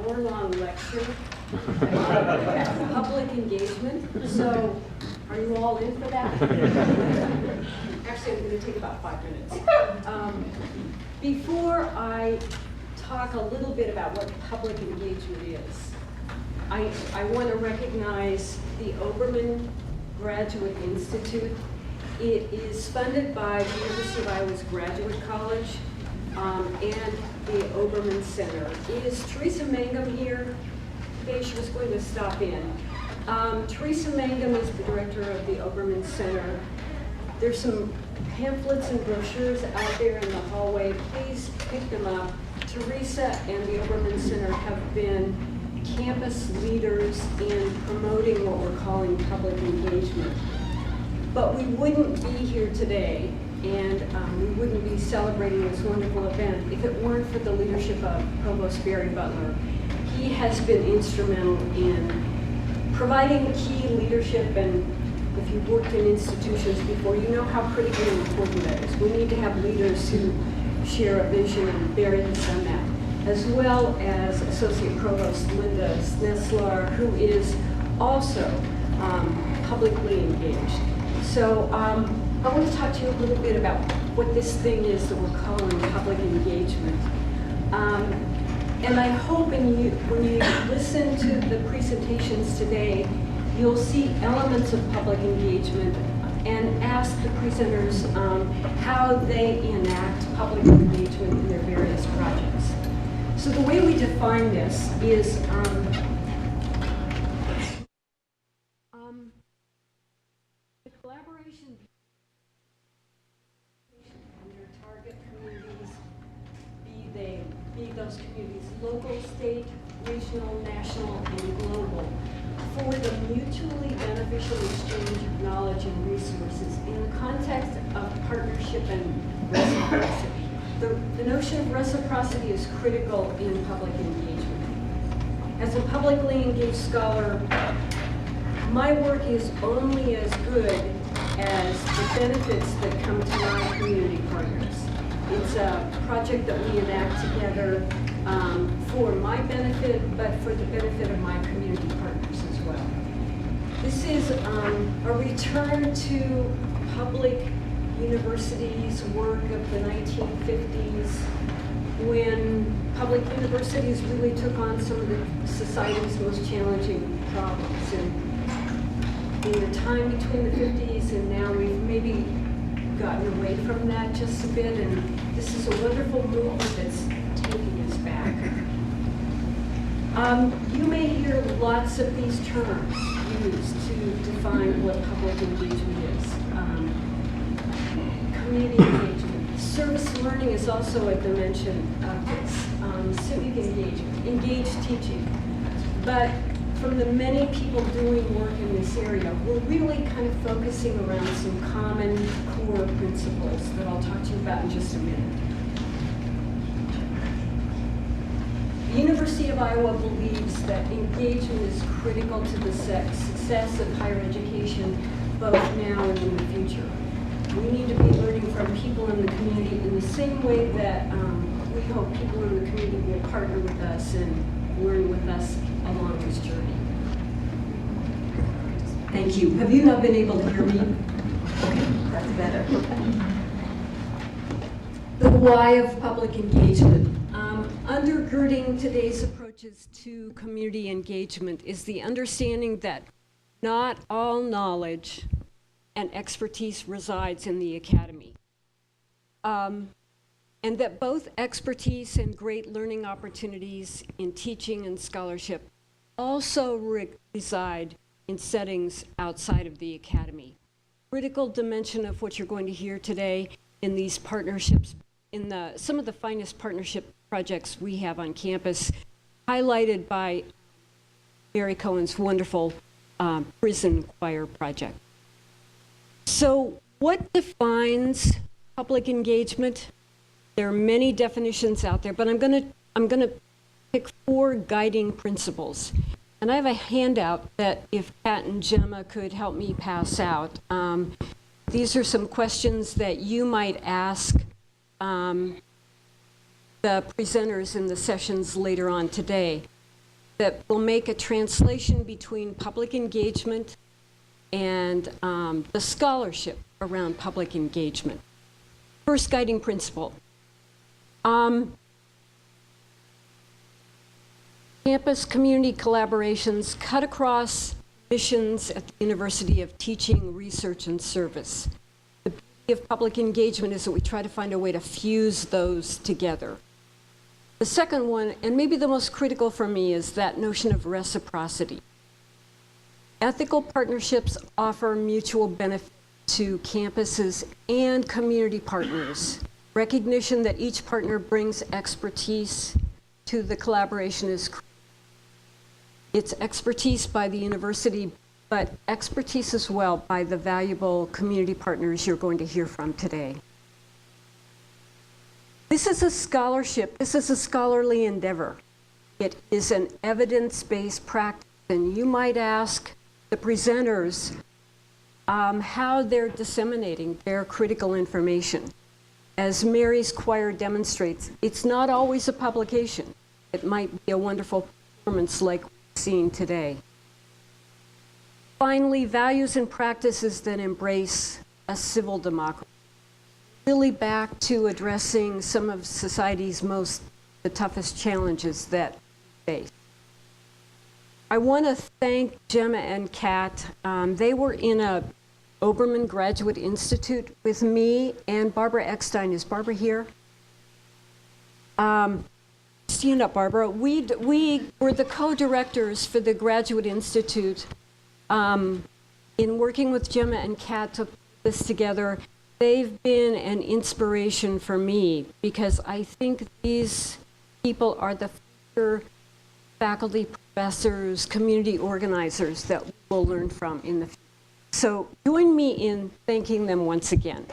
hour-long lecture about public engagement. So, are you all in for that? Actually, I'm going to take about 5 minutes. Before I talk a little bit about what public engagement is, I want to recognize the Obermann Graduate Institute. It is funded by the University of Iowa's Graduate College and the Obermann Center. Is Teresa Mangum here today? She was going to stop in. Teresa Mangum is the director of the Obermann Center. There's some pamphlets and brochures out there in the hallway. Please pick them up. Teresa and the Obermann Center have been campus leaders in promoting what we're calling public engagement. But we wouldn't be here today, and we wouldn't be celebrating this wonderful event if it weren't for the leadership of Provost Barry Butler. He has been instrumental in providing key leadership, and if you've worked in institutions before, you know how critically important that is. We need to have leaders who share a vision, and Barry has done that, as well as Associate Provost Linda Sneslar, who is also publicly engaged. So I want to talk to you a little bit about what this thing is that we're calling public engagement. And I hope when you listen to the presentations today, you'll see elements of public engagement and ask the presenters how they enact public engagement in their various projects. So the way we define this is the collaboration and your target communities, be those communities local, state, regional, national, and global, for the mutually beneficial exchange of knowledge and resources in the context of partnership and reciprocity. The notion of reciprocity is critical in public engagement. As a publicly engaged scholar, my work is only as good as the benefits that come to my community partners. It's a project that we enact together for my benefit, but for the benefit of my community partners as well. This is a return to public universities' work of the 1950s, when public universities really took on some of the society's most challenging problems. And in the time between the 50s and now, we've maybe gotten away from that just a bit, and this is a wonderful movement that's taking us back. You may hear lots of these terms used to define what public engagement is. Community engagement. Service learning is also a dimension of this. Civic engagement, engaged teaching. But from the many people doing work in this area, we're really kind of focusing around some common core principles that I'll talk to you about in just a minute. The University of Iowa believes that engagement is critical to the success of higher education, both now and in the future. We need to be learning from people in the community in the same way that we hope people in the community will partner with us and learn with us along this journey. Thank you. Have you not been able to hear me? Okay, that's better. The why of public engagement. Undergirding today's approaches to community engagement is the understanding that not all knowledge and expertise resides in the academy. And that both expertise and great learning opportunities in teaching and scholarship also reside in settings outside of the academy. Critical dimension of what you're going to hear today in these partnerships, in some of the finest partnership projects we have on campus, highlighted by Barry Cohen's wonderful prison choir project. So what defines public engagement? There are many definitions out there, but I'm gonna pick 4 guiding principles. And I have a handout that if Pat and Gemma could help me pass out. These are some questions that you might ask the presenters in the sessions later on today. that will make a translation between public engagement and the scholarship around public engagement. First guiding principle. Campus community collaborations cut across missions at the University of Teaching, Research, and Service. The beauty of public engagement is that we try to find a way to fuse those together. The second one, and maybe the most critical for me, is that notion of reciprocity. Ethical partnerships offer mutual benefit to campuses and community partners. Recognition that each partner brings expertise to the collaboration is critical. It's expertise by the university, but expertise as well by the valuable community partners you're going to hear from today. This is a scholarship. This is a scholarly endeavor. It is an evidence-based practice, and you might ask the presenters how they're disseminating their critical information. As Mary's choir demonstrates, it's not always a publication. It might be a wonderful performance like we've seen today. Finally, values and practices that embrace a civil democracy. Really back to addressing some of society's the toughest challenges that we face. I want to thank Gemma and Kat. They were in a Obermann Graduate Institute with me and Barbara Eckstein. Is Barbara here? Stand up, Barbara. We were the co-directors for the Graduate Institute. In working with Gemma and Kat to put this together, they've been an inspiration for me because I think these people are the future faculty, professors, community organizers that we'll learn from in the future. So join me in thanking them once again.